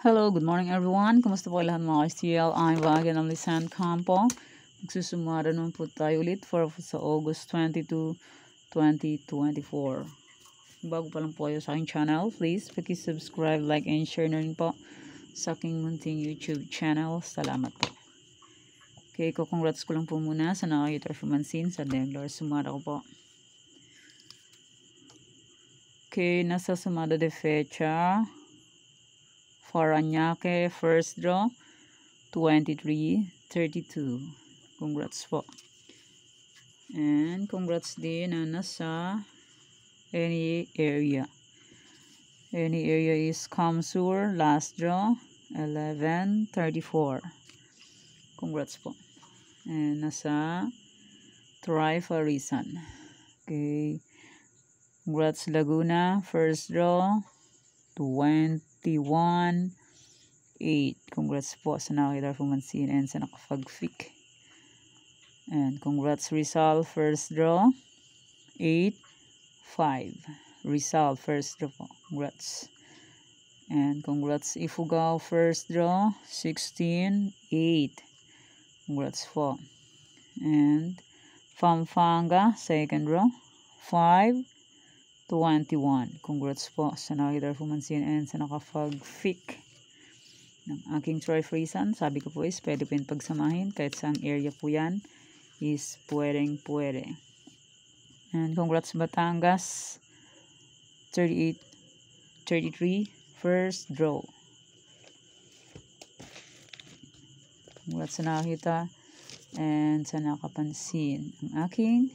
Hello, good morning everyone. Kumusta po lahat mga ka-STL? I'm Vagan ng Lisan Campo. Magsusumara naman po tayo ulit sa August 22, 2024. Bago pa lang po kayo sa aking channel, please paki-subscribe, like, and share na rin po sa aking munting YouTube channel. Salamat po. Okay, congrats ko lang po muna sa nakakita sa Denglar. Sumara ko po. Okay, nasa sumada de fecha. Paranaque, first draw, 23-32. Congrats po. And congrats din na nasa any area. Any area is Kamsur, last draw, 11-34. Congrats po. And nasa Tri-Farisan. Okay. Congrats Laguna, first draw, 21-8. Congrats po sa nakakita pumansin and sa nakapag-fic. And congrats Rizal, first draw, 8-5. Rizal, first draw po. Congrats. And congrats Ifugao, first draw, 16-8. Congrats po. And Pampanga, second draw, 5-21. Congrats po sa nakakita pumansin and sa nakapag-fic ng aking Tri-Farisan. Sabi ko po is pwede po yung pagsamahin kahit saang area po yan is pwede. And congrats Batangas, 38-33, first draw. Congrats sa nakakita and sa nakapansin ang aking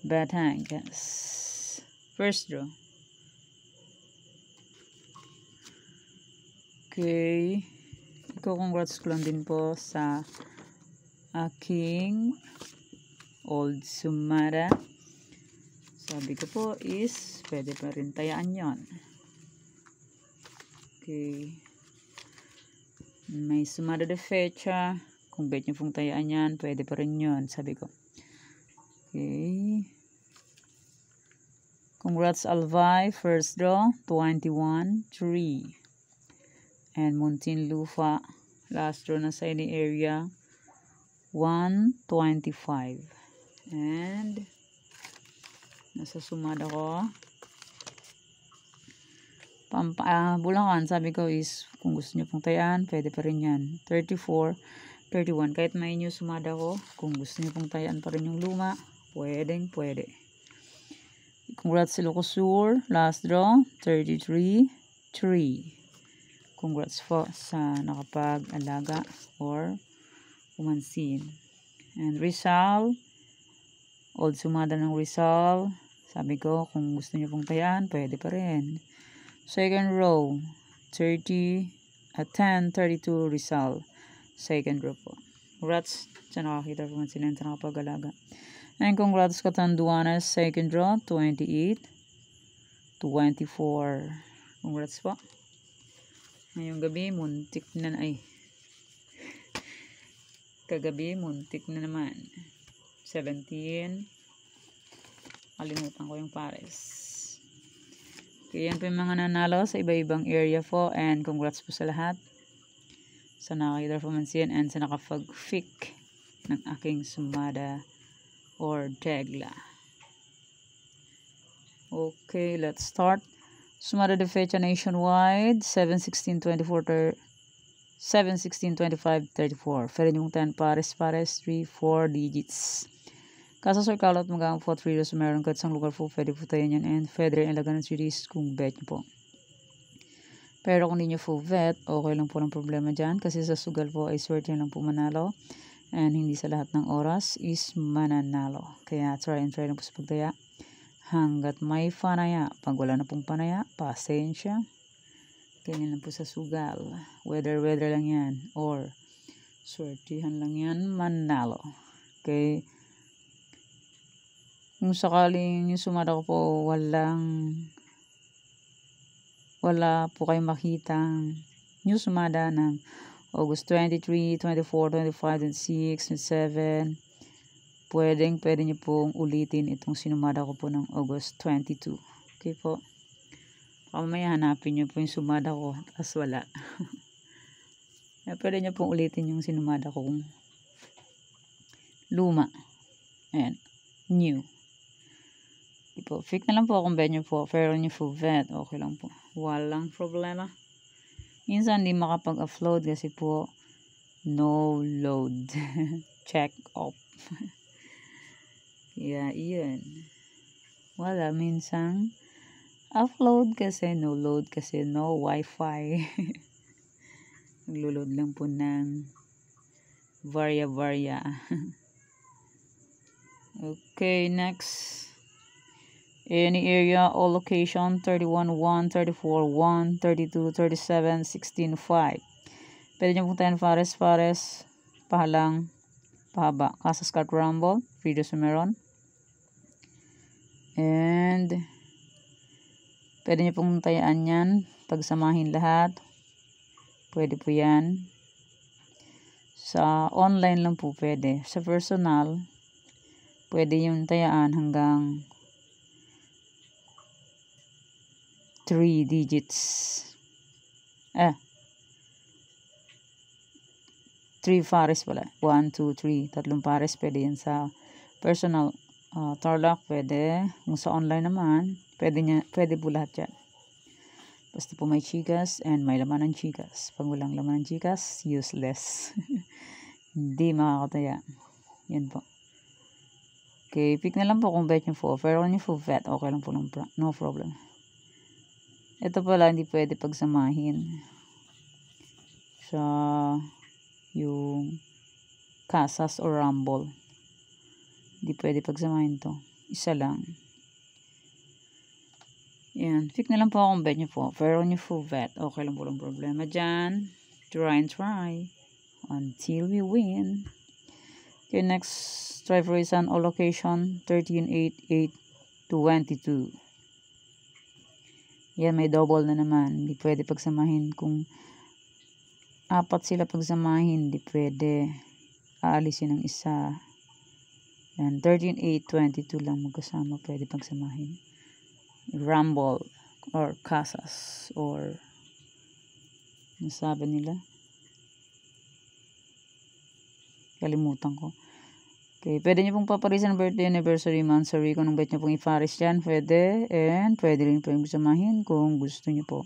Batangas. First draw. Okay. Congrats ko lang din po sa aking Old Sumara. Sabi ko po is pwede pa rin tayaan yon. Okay. May Sumara de fecha. Kung bet nyo pong tayaan yan, pwede pa rin yon. Sabi ko. Okay. Congrats Alvay, first draw, 21-3. And Muntinlupa, last draw na sa any area, 1-25. And nasa sumada ko. Bulacan, sabi ko is kung gusto nyo pong tayaan, pwede pa rin yan. 34-31. Kahit may new sumada ko, kung gusto nyo pong tayaan pa rin yung luma, pwede. Congrats Ilocos Sur, last draw, 33-3. Congrats po sa nakapag-alaga or pumansin. And Rizal, old sumada ng Rizal. Sabi ko, kung gusto nyo pong tayaan, pwede pa rin. Second row, 10-32 Rizal. Second row po. Congrats sa nakakita pumansin and sa nakapag-alaga. And congrats Catanduanes, second draw, 28-24. Congrats po. Ngayong gabi, muntik na kagabi, muntik na naman. 17. Kalimutan ko yung pares. Kaya yan po yung mga nanalo sa iba-ibang area po. And congrats po sa lahat. Sa nakakita pumansin and sa nakapag-fic ng aking sumada or degla. Okay, let's start. Sumada de fecha nationwide, 7-16-24, 7-16-25-34. Pwede yung 10 pares, 3-4 digits. Kaso sir kalot magang po 3 rows meron kahit sang lugar po, pwede po tayo yan and pwede rin ilaga ng series kung bet nyo po. Pero kung hindi nyo po bet, okay lang po ng problema dyan kasi sa sugal po ay swerte lang po manalo. And hindi sa lahat ng oras is mananalo. Kaya try lang po sa pagtaya. Hanggat may panaya. Pag wala na pong panaya, pasensya. Ganyan lang po sa sugal. Weather lang yan. Or swertihan lang yan, manalo. Okay. Kung sakaling yung sumada ko po, wala po kayong makitang yung sumada ng August 23, 24, 25, 26, 27. Pwede nyo pong ulitin itong sinumada ko po ng August 22. Okay po. Mamaya hanapin nyo po yung sumada ko, tapos wala. Pwede nyo pong ulitin yung sinumada kong luma. Ayan, new. Tipo, fake na lang po kung bet nyo po, pero nyo po vet, okay lang po. Walang problema. Minsan hindi makapag-upload kasi po no load. Check off. Yeah, yun. Wala, minsan upload kasi no load kasi no wifi. Naglo-load lang po ng varya. Okay, next. Any area or location 31-1, 34-1, 32-37, 16-5. Pwede nyo puntahan Fares, Pahalang, Pahaba, Casas Cart Rumble, Frido Sumeron. And pwede nyo pong tayaan yan, pagsamahin lahat. Pwede po yan. Sa online lang po pwede. Sa personal, pwede yung tayaan hanggang 3 digits. 3 pares pala. 1, 2, 3. Tatlong pares pwede yan sa personal. Tarlac pwede. Kung sa online naman, pwede po lahat yan. Basta po may chikas and may laman ng chikas. Pag walang laman ng chikas, useless. Hindi makakataya. Yan po. Okay, pick na lang po kung bet nyo po. Pero kung nyo po bet, okay lang po. No problem. Ito pala, hindi pwede pagsamahin. Sa yung Casas or Rumble. Hindi pwede pagsamahin to. Isa lang. Yan. Pick na lang po kung bet nyo po. Pero kung nyo po bet, okay lang po lang problema dyan. Try and try. Until we win. Okay, next. Try for isan o location. 13-8-8-22. Yan, may double na naman. Hindi pwede pagsamahin. Kung 4 sila pagsamahin, hindi pwede. Aalisin ng isa. Yan, 13-8-22 lang magkasama. Pwede pagsamahin. Rumble or Casas or nasabi nila. Kalimutan ko. Okay, pwede nyo pong paparisan birthday, anniversary, monthsary. Kung anong bet nyo pong iparis dyan, pwede. And pwede rin po yung samahin kung gusto nyo po.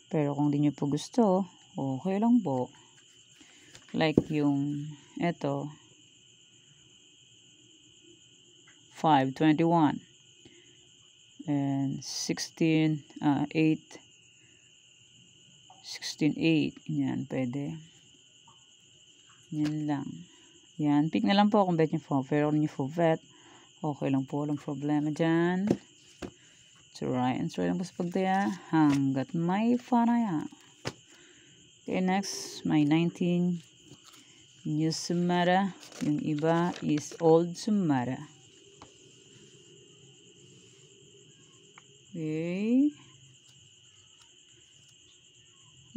Pero kung di nyo po gusto, okay lang po. Like yung, eto, 5-21. And 16-8. 16-8. Yan, pwede. Yan lang. Yan, pick na lang po kung bet nyo po. Pero kung nyo po bet, okay lang po. Walang problema dyan. Try and try lang po sa pagdaya. Hanggat may panaya. Okay, next. May 19. New Sumara. Yung iba is Old Sumara. Okay.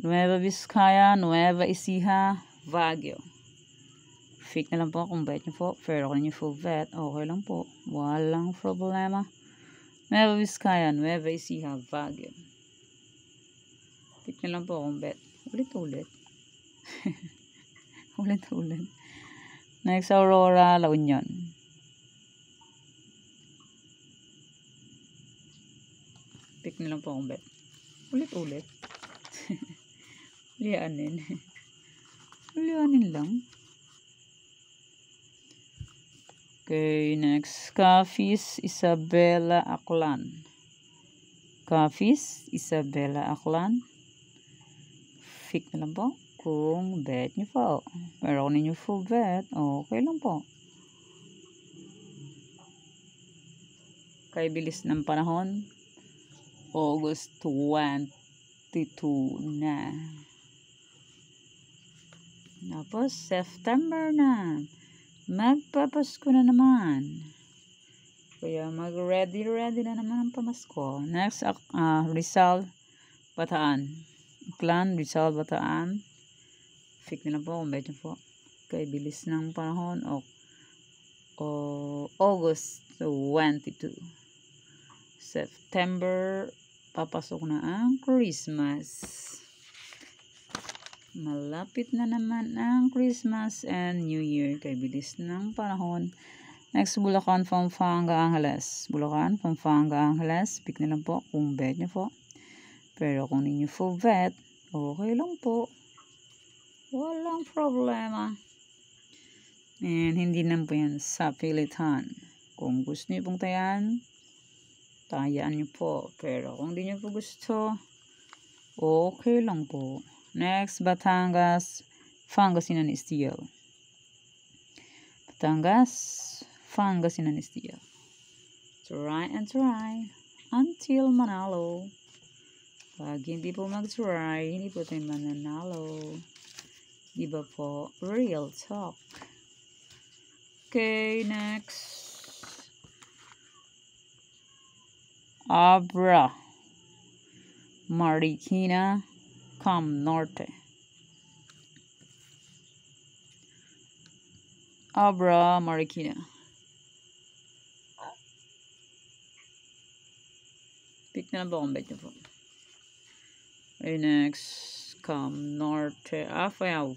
Nueva Vizcaya, Nueva Ecija, Baguio. Fake na lang po kung bet nyo po. Pero kung nyo po bet, okay lang po. Walang problema. Nueva Vizcaya, Nueva Ecija, Baguio. Fake na lang po kung bet. Ulit-ulit. Ulit-ulit. Next, Aurora, La Union. Fake na lang po kung bet. Ulit-ulit. Lianin. Lianin lang. Okay, next. Cafis Isabela Aklan. Cafis Isabela Aklan. Fake na lang po kung bet nyo po. Pero kung ninyo full bet, okay lang po. Kay bilis ng panahon. August 22 na. Tapos, September na. Magpapasko na naman. Kaya mag-ready na naman ang pamasko. Next, Rizal, Bataan. Clan, Rizal, Bataan. Fake na lang po kung bet nyo po. Kay bilis ng panahon. August 22. September papasok na ang Christmas. Malapit na naman ang Christmas and New Year. Kay bilis ng panahon. Next, Bulacan, Pampanga, Angeles. Bulacan, Pampanga, Angeles. Pick na lang po kung bet nyo po. Pero kung hindi nyo po bet, okay lang po. Walang problema. And hindi naman po yan sa pilitan. Kung gusto nyo pong tayaan, tayaan nyo po. Pero kung di nyo po gusto, okay lang po. Next, Batangas, Pangasinan Steel. Batangas, Pangasinan Steel. Try and try until manalo. Pag hindi po mag-try, hindi po tayo mananalo. Diba po? Real talk. Okay, next. Abra Marikina, Cam Norte. Abra Marikina. Pick na lang po kung bet nyo po. Okay, next. Cam Norte. Afayaw.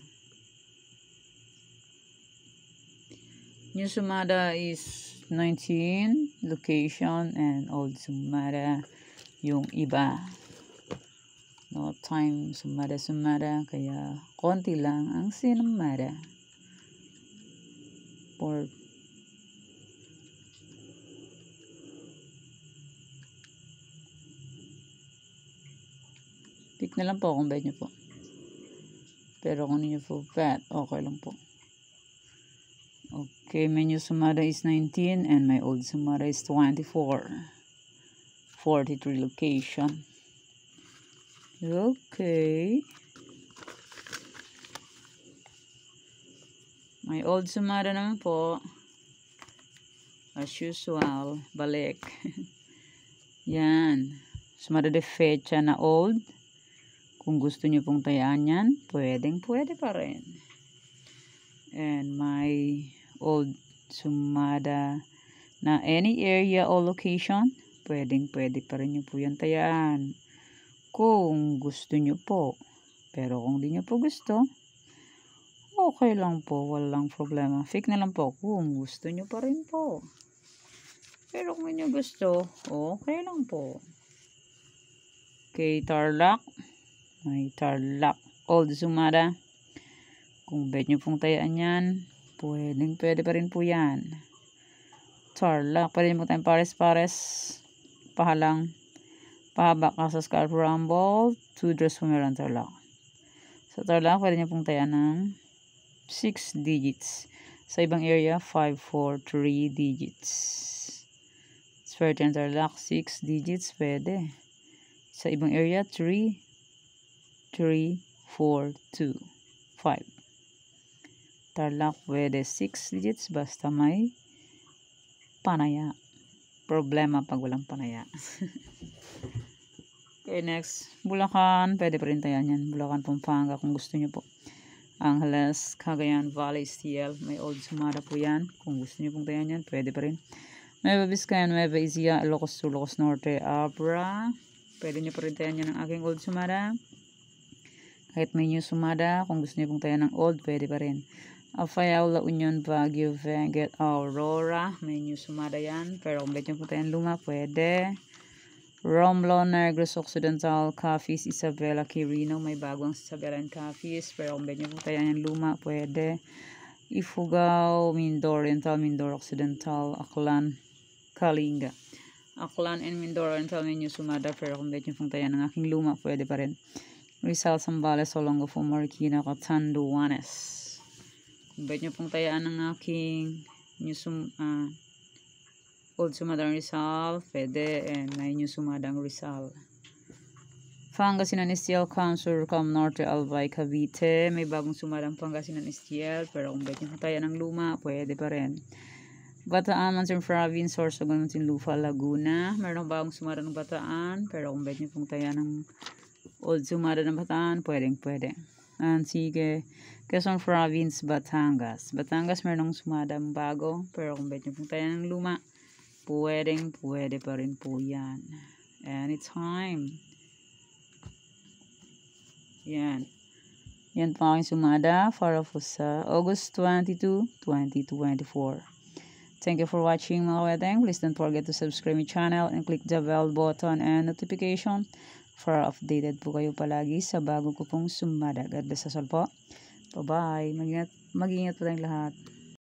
New Sumada is 19 location and Old Sumada yung iba. No time Sumada kaya konti lang ang Sinumada. For pick na lang po kung bet nyo po. Pero kung hindi nyo po bet, okay lang po. Okay, my New Sumada is 19 and my Old Sumada is 24. 43 location. Okay. My Old Sumada naman po, as usual, balik. Yan. Sumada de fecha na old. Kung gusto nyo pong tayaan yan, pwede pa rin. And my Old Sumada na any area or location, pwede pa rin nyo po yan tayaan. Kung gusto nyo po. Pero kung di nyo po gusto, okay lang po, walang problema. Fake na lang po kung gusto nyo pa rin po. Pero kung nyo gusto, okay lang po. Okay, Tarlac. May Tarlac Old Sumada. Kung bet nyo pong tayaan yan, pwede pa rin po yan. Tarlac, pwede mo tayong pares-pares. Pahalang. Pahaba ka sa Scarf Rumble. 2 dress pumeran Tarlac. Sa Tarlac, pwede nyo pong tayaan ng 6 digits. Sa ibang area, 5, 4, 3 digits. Swerte ng Tarlac, 6 digits, pwede. Sa ibang area, 3, 4, 2, 5. Tarlac, pwede 6 digits basta may panaya. Problema pag walang panaya. Okay, next. Bulacan, pwede pa rin tayan yan. Bulacan, Pampanga, kung gusto nyo po. Angeles, Cagayan Valley, Steel. May Old Sumada po yan. Kung gusto nyo pong tayan yan, pwede pa rin. Nueva Vizcaya, Nueva Ecija, Ilocos Sur, Ilocos Norte, Abra. Pwede nyo pa rin tayan yan ng aking Old Sumada. Kahit may New Sumada, kung gusto nyo pong tayan ng Old, pwede pa rin. Alfayao, La Union, Baguio, Benguet, Aurora. May New Sumada yan. Pero kung bet nyo pong tayan luma, pwede. Romblon, Negros Occidental, Cafiz, Isabela, Quirino. May bagong Isabela and Cafiz. Pero kung bet nyo pong tayan yung luma, pwede. Ifugao, Mindoro Oriental, Mindoro Occidental, Aklan, Kalinga. Aklan and Mindoro Oriental, may New Sumada. Pero kung bet nyo pong tayan ng aking luma, pwede pa rin. Rizal, Zambales, Olongapo, Marikina, Catanduanes. Kung bet nyo pong tayaan ng aking Old Sumadang Rizal, pwede, and may New Sumadang Rizal. Pangasinan Steel, Camsur, Cam Norte, Albay, Cavite. May bagong Sumadang Pangasinan Steel, pero kung bet nyo pong tayaan ng luma, pwede pa rin. Bataan, Mansur Province, Sorsogon, Muntinlupa, Laguna. Meron bagong Sumada ng Bataan, pero kung bet nyo pong tayaan ng Old Sumada ng Bataan, pwede. Sige, Quezon Province, Batangas. Batangas, meron sumadang bago. Pero kung bet nyo pong tayo ng luma, pwede pa rin po yan. Anytime. Yan. Yan po aking sumada para po sa August 22, 2024. Thank you for watching mga wedeng. Please don't forget to subscribe my channel and click the bell button and notification para updated po kayo palagi sa bago ko pong sumada. God bless us all po. Bye-bye. Mag-ingat po tayong lahat.